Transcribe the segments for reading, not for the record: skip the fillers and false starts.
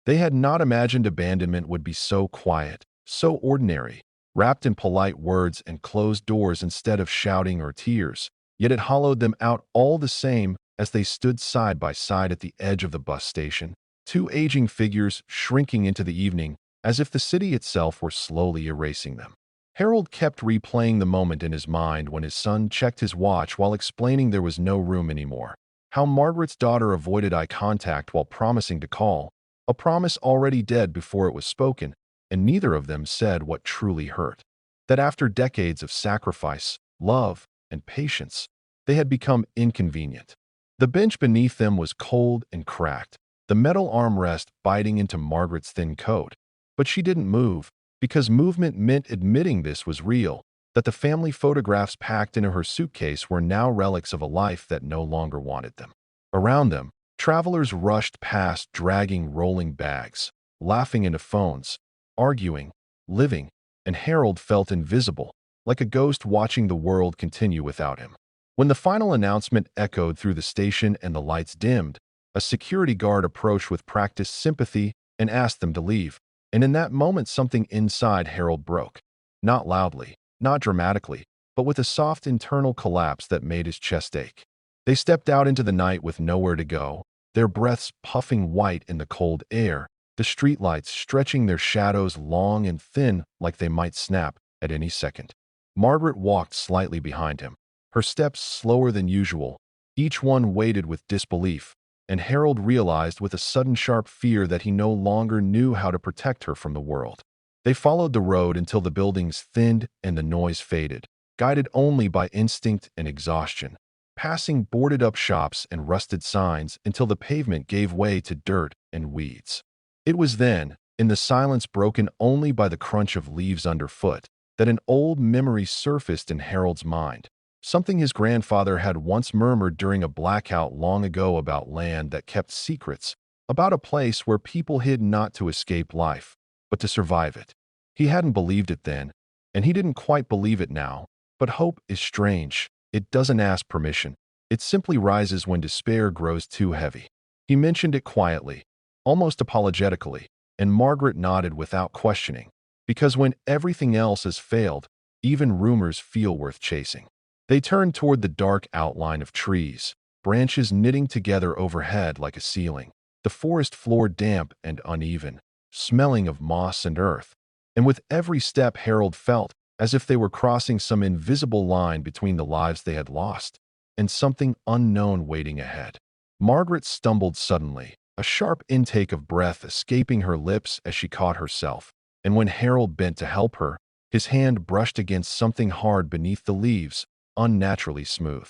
They had not imagined abandonment would be so quiet, so ordinary, wrapped in polite words and closed doors instead of shouting or tears, yet it hollowed them out all the same as they stood side by side at the edge of the bus station, two aging figures shrinking into the evening as if the city itself were slowly erasing them. Harold kept replaying the moment in his mind when his son checked his watch while explaining there was no room anymore. How Margaret's daughter avoided eye contact while promising to call, a promise already dead before it was spoken, and neither of them said what truly hurt. That after decades of sacrifice, love, and patience, they had become inconvenient. The bench beneath them was cold and cracked, the metal armrest biting into Margaret's thin coat. But she didn't move, because movement meant admitting this was real, that the family photographs packed into her suitcase were now relics of a life that no longer wanted them. Around them, travelers rushed past dragging rolling bags, laughing into phones, arguing, living, and Harold felt invisible, like a ghost watching the world continue without him. When the final announcement echoed through the station and the lights dimmed, a security guard approached with practiced sympathy and asked them to leave. And in that moment, something inside Harold broke. Not loudly, not dramatically, but with a soft internal collapse that made his chest ache. They stepped out into the night with nowhere to go, their breaths puffing white in the cold air, the streetlights stretching their shadows long and thin like they might snap at any second. Margaret walked slightly behind him, her steps slower than usual, each one weighted with disbelief, and Harold realized with a sudden sharp fear that he no longer knew how to protect her from the world. They followed the road until the buildings thinned and the noise faded, guided only by instinct and exhaustion, passing boarded-up shops and rusted signs until the pavement gave way to dirt and weeds. It was then, in the silence broken only by the crunch of leaves underfoot, that an old memory surfaced in Harold's mind. Something his grandfather had once murmured during a blackout long ago about land that kept secrets, about a place where people hid not to escape life, but to survive it. He hadn't believed it then, and he didn't quite believe it now, but hope is strange. It doesn't ask permission. It simply rises when despair grows too heavy. He mentioned it quietly, almost apologetically, and Margaret nodded without questioning, because when everything else has failed, even rumors feel worth chasing. They turned toward the dark outline of trees, branches knitting together overhead like a ceiling, the forest floor damp and uneven, smelling of moss and earth. And with every step Harold felt as if they were crossing some invisible line between the lives they had lost and something unknown waiting ahead. Margaret stumbled suddenly, a sharp intake of breath escaping her lips as she caught herself, and when Harold bent to help her, his hand brushed against something hard beneath the leaves, unnaturally smooth.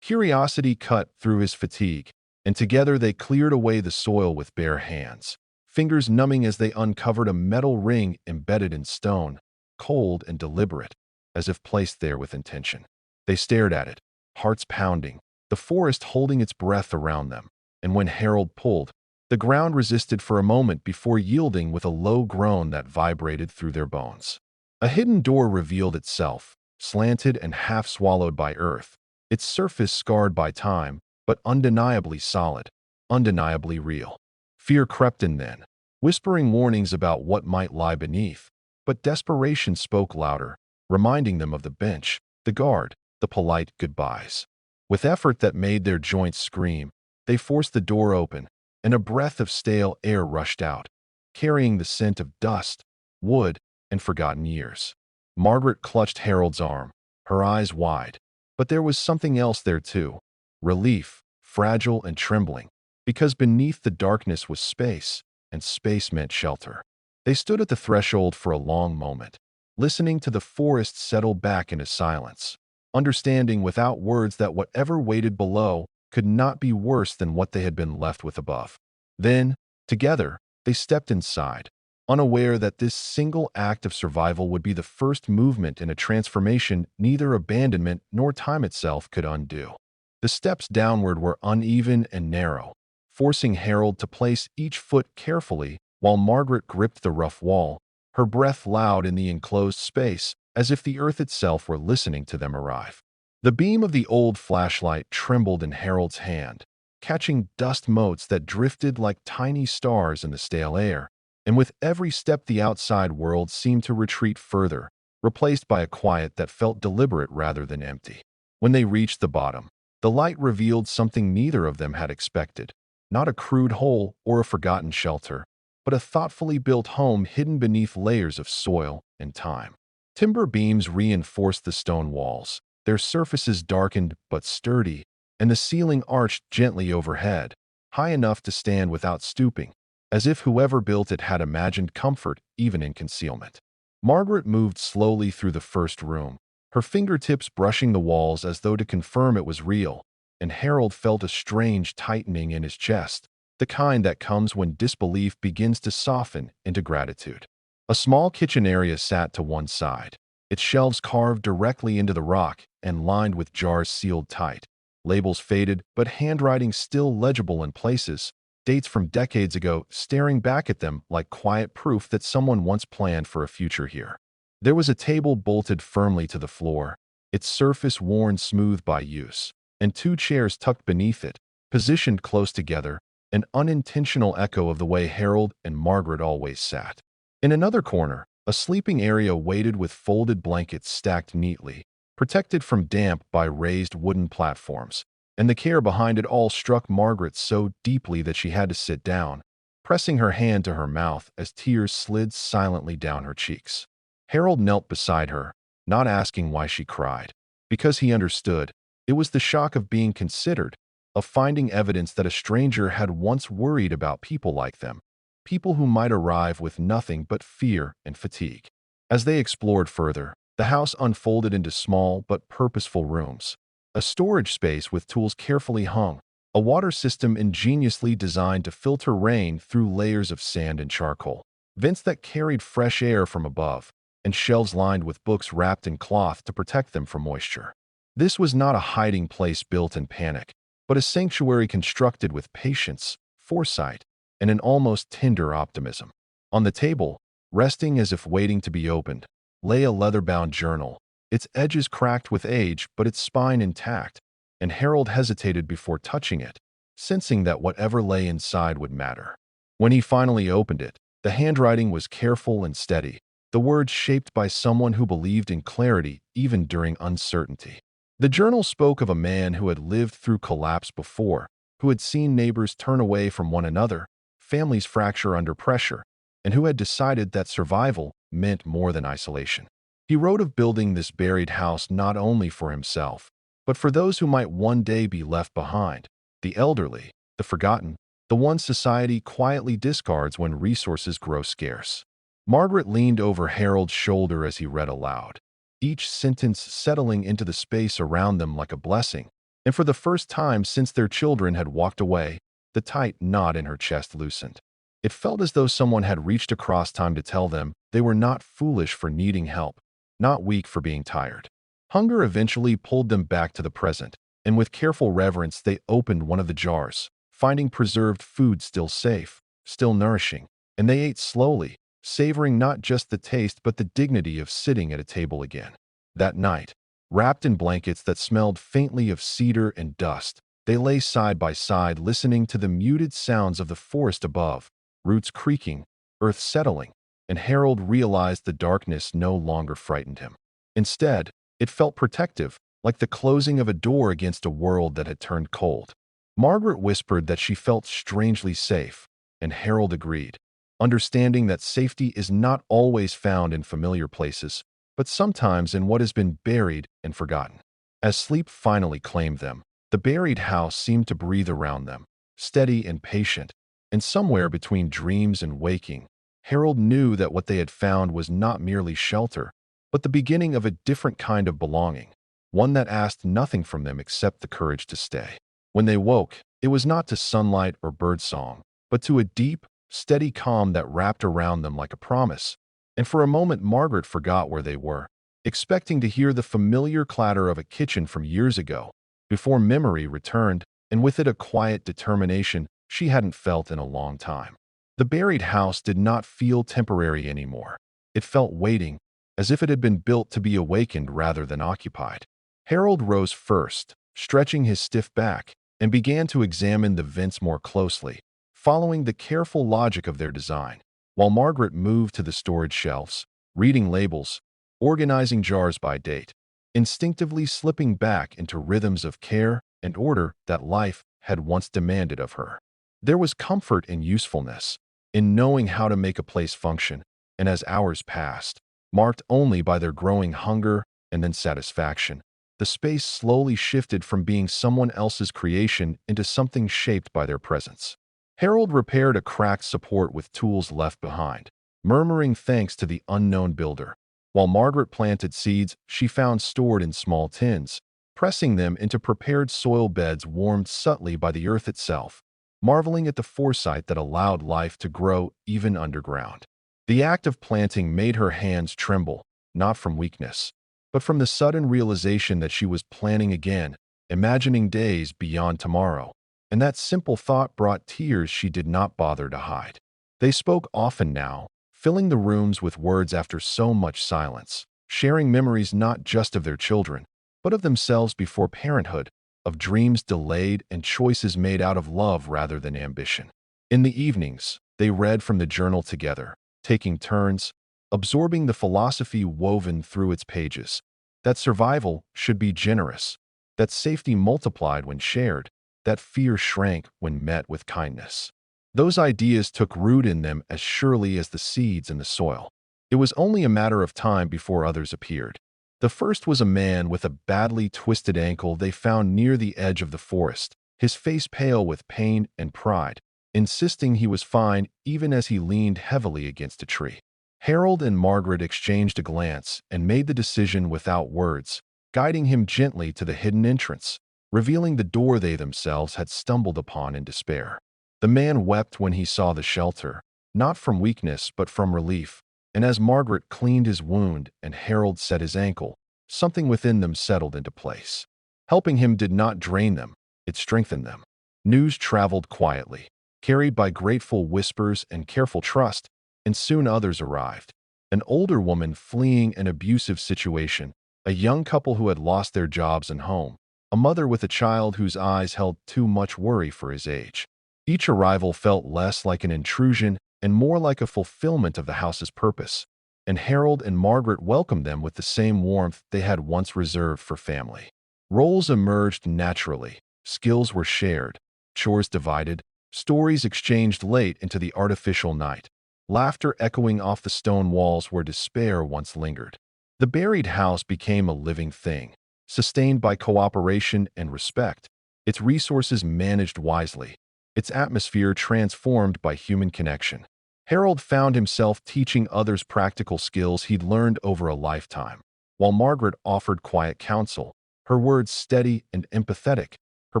Curiosity cut through his fatigue, and together they cleared away the soil with bare hands, fingers numbing as they uncovered a metal ring embedded in stone, cold and deliberate, as if placed there with intention. They stared at it, hearts pounding, the forest holding its breath around them, and when Harold pulled, the ground resisted for a moment before yielding with a low groan that vibrated through their bones. A hidden door revealed itself, slanted and half swallowed by earth, its surface scarred by time, but undeniably solid, undeniably real. Fear crept in then, whispering warnings about what might lie beneath, but desperation spoke louder, reminding them of the bench, the guard, the polite goodbyes. With effort that made their joints scream, they forced the door open, and a breath of stale air rushed out, carrying the scent of dust, wood, and forgotten years. Margaret clutched Harold's arm, her eyes wide. But there was something else there too. Relief, fragile and trembling, because beneath the darkness was space, and space meant shelter. They stood at the threshold for a long moment, listening to the forest settle back into silence, understanding without words that whatever waited below could not be worse than what they had been left with above. Then, together, they stepped inside, unaware that this single act of survival would be the first movement in a transformation neither abandonment nor time itself could undo. The steps downward were uneven and narrow, forcing Harold to place each foot carefully while Margaret gripped the rough wall, her breath loud in the enclosed space, as if the earth itself were listening to them arrive. The beam of the old flashlight trembled in Harold's hand, catching dust motes that drifted like tiny stars in the stale air. And with every step, the outside world seemed to retreat further, replaced by a quiet that felt deliberate rather than empty. When they reached the bottom, the light revealed something neither of them had expected. Not a crude hole or a forgotten shelter, but a thoughtfully built home hidden beneath layers of soil and time. Timber beams reinforced the stone walls, their surfaces darkened but sturdy, and the ceiling arched gently overhead, high enough to stand without stooping, as if whoever built it had imagined comfort even in concealment. Margaret moved slowly through the first room, her fingertips brushing the walls as though to confirm it was real, and Harold felt a strange tightening in his chest, the kind that comes when disbelief begins to soften into gratitude. A small kitchen area sat to one side, its shelves carved directly into the rock and lined with jars sealed tight, labels faded but handwriting still legible in places, dates from decades ago staring back at them like quiet proof that someone once planned for a future here. There was a table bolted firmly to the floor, its surface worn smooth by use, and two chairs tucked beneath it, positioned close together, an unintentional echo of the way Harold and Margaret always sat. In another corner, a sleeping area weighted with folded blankets stacked neatly, protected from damp by raised wooden platforms, and the care behind it all struck Margaret so deeply that she had to sit down, pressing her hand to her mouth as tears slid silently down her cheeks. Harold knelt beside her, not asking why she cried, because he understood. It was the shock of being considered, of finding evidence that a stranger had once worried about people like them, people who might arrive with nothing but fear and fatigue. As they explored further, the house unfolded into small but purposeful rooms, a storage space with tools carefully hung, a water system ingeniously designed to filter rain through layers of sand and charcoal, vents that carried fresh air from above, and shelves lined with books wrapped in cloth to protect them from moisture. This was not a hiding place built in panic, but a sanctuary constructed with patience, foresight, and an almost tender optimism. On the table, resting as if waiting to be opened, lay a leather-bound journal, its edges cracked with age but its spine intact, and Harold hesitated before touching it, sensing that whatever lay inside would matter. When he finally opened it, the handwriting was careful and steady, the words shaped by someone who believed in clarity even during uncertainty. The journal spoke of a man who had lived through collapse before, who had seen neighbors turn away from one another, families fracture under pressure, and who had decided that survival meant more than isolation. He wrote of building this buried house not only for himself, but for those who might one day be left behind, the elderly, the forgotten, the ones society quietly discards when resources grow scarce. Margaret leaned over Harold's shoulder as he read aloud, each sentence settling into the space around them like a blessing, and for the first time since their children had walked away, the tight knot in her chest loosened. It felt as though someone had reached across time to tell them they were not foolish for needing help, not weak for being tired. Hunger eventually pulled them back to the present, and with careful reverence they opened one of the jars, finding preserved food still safe, still nourishing, and they ate slowly, savoring not just the taste but the dignity of sitting at a table again. That night, wrapped in blankets that smelled faintly of cedar and dust, they lay side by side listening to the muted sounds of the forest above, roots creaking, earth settling, and Harold realized the darkness no longer frightened him. Instead, it felt protective, like the closing of a door against a world that had turned cold. Margaret whispered that she felt strangely safe, and Harold agreed, understanding that safety is not always found in familiar places, but sometimes in what has been buried and forgotten. As sleep finally claimed them, the buried house seemed to breathe around them, steady and patient, and somewhere between dreams and waking, Harold knew that what they had found was not merely shelter, but the beginning of a different kind of belonging, one that asked nothing from them except the courage to stay. When they woke, it was not to sunlight or birdsong, but to a deep, steady calm that wrapped around them like a promise. And for a moment Margaret forgot where they were, expecting to hear the familiar clatter of a kitchen from years ago, before memory returned, and with it a quiet determination she hadn't felt in a long time. The buried house did not feel temporary anymore. It felt waiting, as if it had been built to be awakened rather than occupied. Harold rose first, stretching his stiff back, and began to examine the vents more closely, following the careful logic of their design, while Margaret moved to the storage shelves, reading labels, organizing jars by date, instinctively slipping back into rhythms of care and order that life had once demanded of her. There was comfort in usefulness, in knowing how to make a place function, and as hours passed, marked only by their growing hunger and then satisfaction, the space slowly shifted from being someone else's creation into something shaped by their presence. Harold repaired a cracked support with tools left behind, murmuring thanks to the unknown builder, while Margaret planted seeds she found stored in small tins, pressing them into prepared soil beds warmed subtly by the earth itself, marveling at the foresight that allowed life to grow even underground. The act of planting made her hands tremble, not from weakness, but from the sudden realization that she was planning again, imagining days beyond tomorrow. And that simple thought brought tears she did not bother to hide. They spoke often now, filling the rooms with words after so much silence, sharing memories not just of their children, but of themselves before parenthood, of dreams delayed and choices made out of love rather than ambition. In the evenings, they read from the journal together, taking turns, absorbing the philosophy woven through its pages, that survival should be generous, that safety multiplied when shared, that fear shrank when met with kindness. Those ideas took root in them as surely as the seeds in the soil. It was only a matter of time before others appeared. The first was a man with a badly twisted ankle they found near the edge of the forest, his face pale with pain and pride, insisting he was fine even as he leaned heavily against a tree. Harold and Margaret exchanged a glance and made the decision without words, guiding him gently to the hidden entrance, revealing the door they themselves had stumbled upon in despair. The man wept when he saw the shelter, not from weakness but from relief, and as Margaret cleaned his wound and Harold set his ankle, something within them settled into place. Helping him did not drain them, it strengthened them. News traveled quietly, carried by grateful whispers and careful trust, and soon others arrived. An older woman fleeing an abusive situation, a young couple who had lost their jobs and home, a mother with a child whose eyes held too much worry for his age. Each arrival felt less like an intrusion and more like a fulfillment of the house's purpose, and Harold and Margaret welcomed them with the same warmth they had once reserved for family. Roles emerged naturally, skills were shared, chores divided, stories exchanged late into the artificial night, laughter echoing off the stone walls where despair once lingered. The buried house became a living thing, sustained by cooperation and respect, its resources managed wisely, its atmosphere transformed by human connection. Harold found himself teaching others practical skills he'd learned over a lifetime, while Margaret offered quiet counsel, her words steady and empathetic, her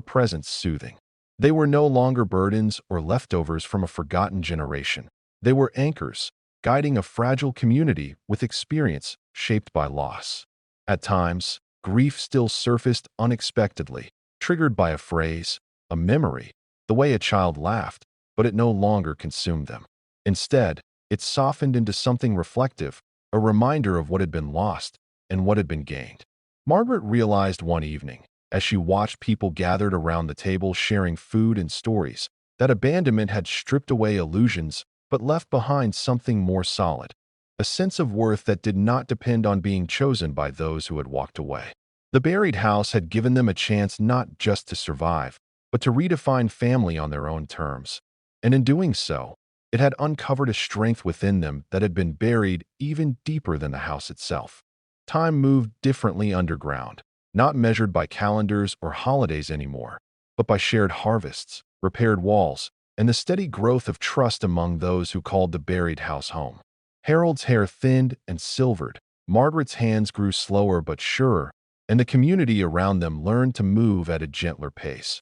presence soothing. They were no longer burdens or leftovers from a forgotten generation. They were anchors, guiding a fragile community with experience shaped by loss. At times, grief still surfaced unexpectedly, triggered by a phrase, a memory, the way a child laughed, but it no longer consumed them. Instead, it softened into something reflective, a reminder of what had been lost and what had been gained. Margaret realized one evening, as she watched people gathered around the table sharing food and stories, that abandonment had stripped away illusions but left behind something more solid, a sense of worth that did not depend on being chosen by those who had walked away. The buried house had given them a chance not just to survive, but to redefine family on their own terms. And in doing so, it had uncovered a strength within them that had been buried even deeper than the house itself. Time moved differently underground, not measured by calendars or holidays anymore, but by shared harvests, repaired walls, and the steady growth of trust among those who called the buried house home. Harold's hair thinned and silvered, Margaret's hands grew slower but surer, and the community around them learned to move at a gentler pace,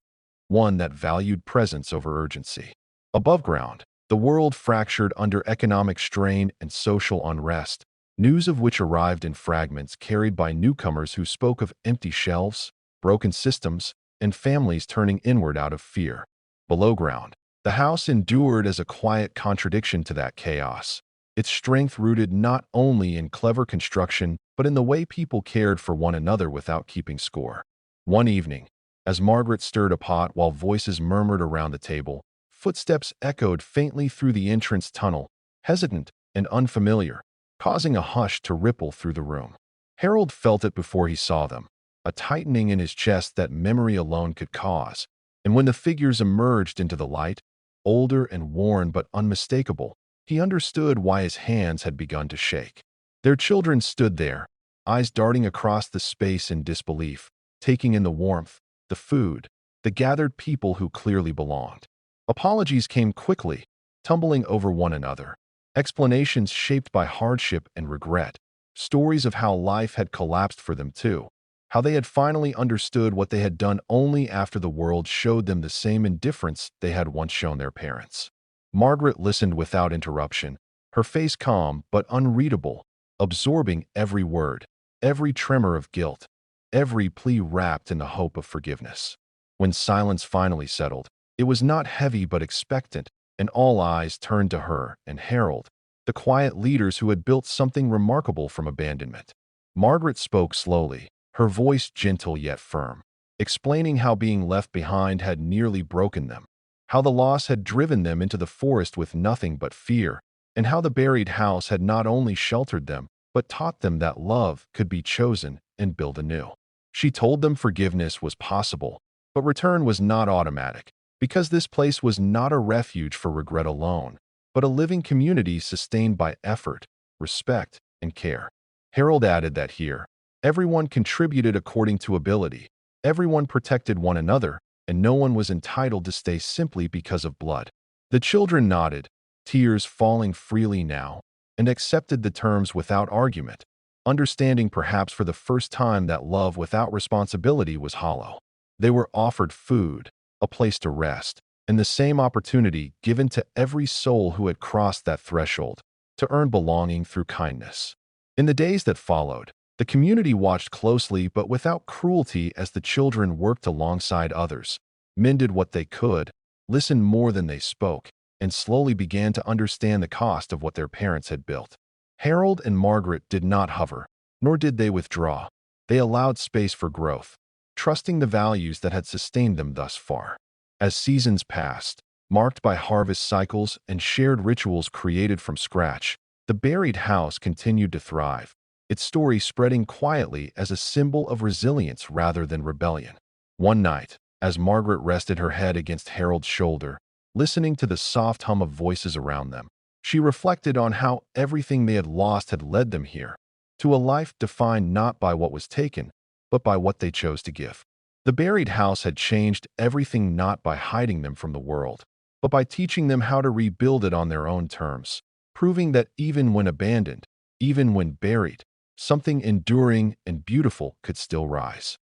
one that valued presence over urgency. Above ground, the world fractured under economic strain and social unrest, news of which arrived in fragments carried by newcomers who spoke of empty shelves, broken systems, and families turning inward out of fear. Below ground, the house endured as a quiet contradiction to that chaos, its strength rooted not only in clever construction but in the way people cared for one another without keeping score. One evening, As Margaret stirred a pot while voices murmured around the table, footsteps echoed faintly through the entrance tunnel, hesitant and unfamiliar, causing a hush to ripple through the room. Harold felt it before he saw them, a tightening in his chest that memory alone could cause. And when the figures emerged into the light, older and worn but unmistakable, he understood why his hands had begun to shake. Their children stood there, eyes darting across the space in disbelief, taking in the warmth, the food, the gathered people who clearly belonged. Apologies came quickly, tumbling over one another. Explanations shaped by hardship and regret. Stories of how life had collapsed for them too. How they had finally understood what they had done only after the world showed them the same indifference they had once shown their parents. Margaret listened without interruption, her face calm but unreadable, absorbing every word, every tremor of guilt, every plea wrapped in the hope of forgiveness. When silence finally settled, it was not heavy but expectant, and all eyes turned to her and Harold, the quiet leaders who had built something remarkable from abandonment. Margaret spoke slowly, her voice gentle yet firm, explaining how being left behind had nearly broken them, how the loss had driven them into the forest with nothing but fear, and how the buried house had not only sheltered them, but taught them that love could be chosen and built anew. She told them forgiveness was possible, but return was not automatic, because this place was not a refuge for regret alone, but a living community sustained by effort, respect, and care. Harold added that here, everyone contributed according to ability, everyone protected one another, and no one was entitled to stay simply because of blood. The children nodded, tears falling freely now, and accepted the terms without argument, understanding perhaps for the first time that love without responsibility was hollow. They were offered food, a place to rest, and the same opportunity given to every soul who had crossed that threshold, to earn belonging through kindness. In the days that followed, the community watched closely but without cruelty as the children worked alongside others, mended what they could, listened more than they spoke, and slowly began to understand the cost of what their parents had built. Harold and Margaret did not hover, nor did they withdraw. They allowed space for growth, trusting the values that had sustained them thus far. As seasons passed, marked by harvest cycles and shared rituals created from scratch, the buried house continued to thrive, its story spreading quietly as a symbol of resilience rather than rebellion. One night, as Margaret rested her head against Harold's shoulder, listening to the soft hum of voices around them, she reflected on how everything they had lost had led them here, to a life defined not by what was taken, but by what they chose to give. The buried house had changed everything not by hiding them from the world, but by teaching them how to rebuild it on their own terms, proving that even when abandoned, even when buried, something enduring and beautiful could still rise.